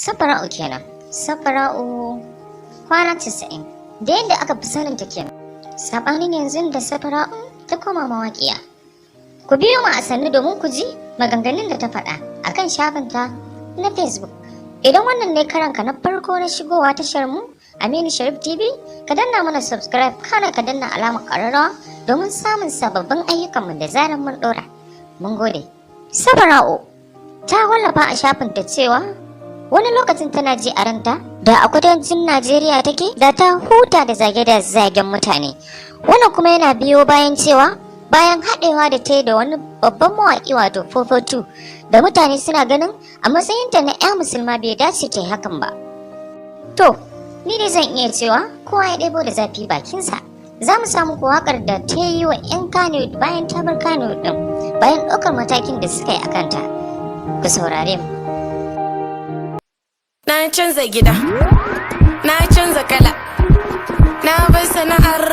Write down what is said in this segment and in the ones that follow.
Safara'u kenan. Safara'u kwana 90 da yadda aka fi sanin ta kenan. Saɓanin yanzu da Safara'u ta koma mawaƙiya. Ku biyo mu a sannu domin ku ji maganganun da ta faɗa a kan shafinta na Facebook. Idan wannan ne karanka na farko na shigowa tashar mu Aminu Sharif TV, ka danna mana subscribe kana ka danna alamar ƙararrawa domin samun sababbin ayyukanmu da zarar mun ɗora. Mun gode. Safara'u ta wallafa a shafinta cewa wani lokacin tana ji a ranta da a kudancin Najeriya take da ta huta da zage da zagen mutane. Wannan kuma yana biyo bayan cewa bayan haɗewa da ta yi da wani babban mawaƙi wato 442 da mutane suna ganin a matsayinta na 'ya musulma bai dace ta yi hakan ba. To, ni dai zan iya cewa kowa ya ɗebo da zafi bakinsa. Za mu samu waƙar da ta yi wa 'yan Kano bayan ta bar Kano ɗin bayan ɗaukar matakin da suka yi a kanta. Ku saurare mu. Na canza gida, na canza kala, na bar sana'ar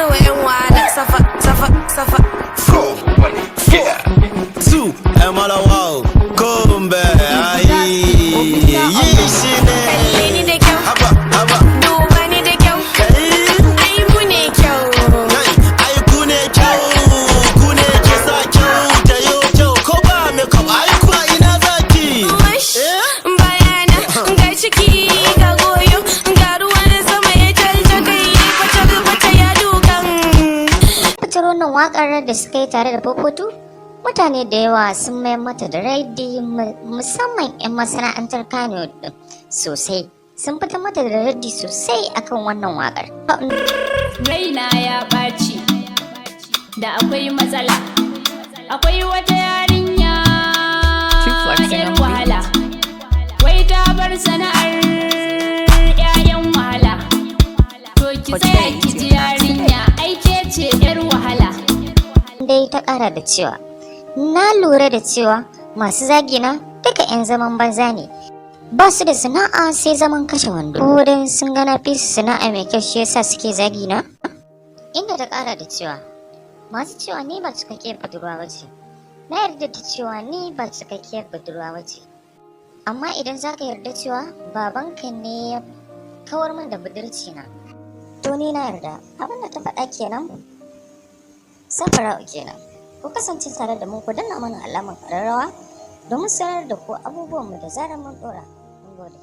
wa 'yan wahala. Safa, safa, safa. 4, 1, 2, I'm all wow. Come back, shi ne. Kalle ni da kyau, Haba, duba ni da kyau, ai mu ne kyau. ai ku ne kyau, ku ne ke sa kyau ta yo kyau. Ko ba me kam, ai ku a ina zaki. Wash, bayana, ga ciki, ga goyo, ga ruwan sama ya calce kai, fata ya dukan. Fitar wannan waƙar da suka yi tare da Fofotu, mutane da yawa sun mayar mata da raddi, musamman 'yan masana'antar Kano din sosai. Sun fitar mata da raddi sosai akan wannan waƙar. Raina ya ɓaci da akwai matsala. Akwai wata yarinya yar wahala, wai ta bar sana'ar 'ya'yan wahala. To ki tsaya ki ji yarinya, aike ce yar wahala. Dai ta ƙara da cewa, na lura da cewa masu zagina duka 'yan zaman banza ne. Ba su da sana'a sai zaman kashe wando. Wurin sun gana fi su sana'a mai kyau shi yasa suke zagina. Inda ta ƙara da cewa, masu cewa ni ba cikakkiyar budurwa ba ce. Na yarda da cewa ni ba cikakkiyar budurwa ba ce. Amma idan za ka yarda cewa babanka ne ya kawar min da budurci na, to ni na yarda. Abin da ta faɗa kenan. Safara'u kenan. Ku kasance tare da mu ku danna mana alamar ƙararrawa domin sanar da ku abubuwanmu da zarar mun ɗora. Mun gode.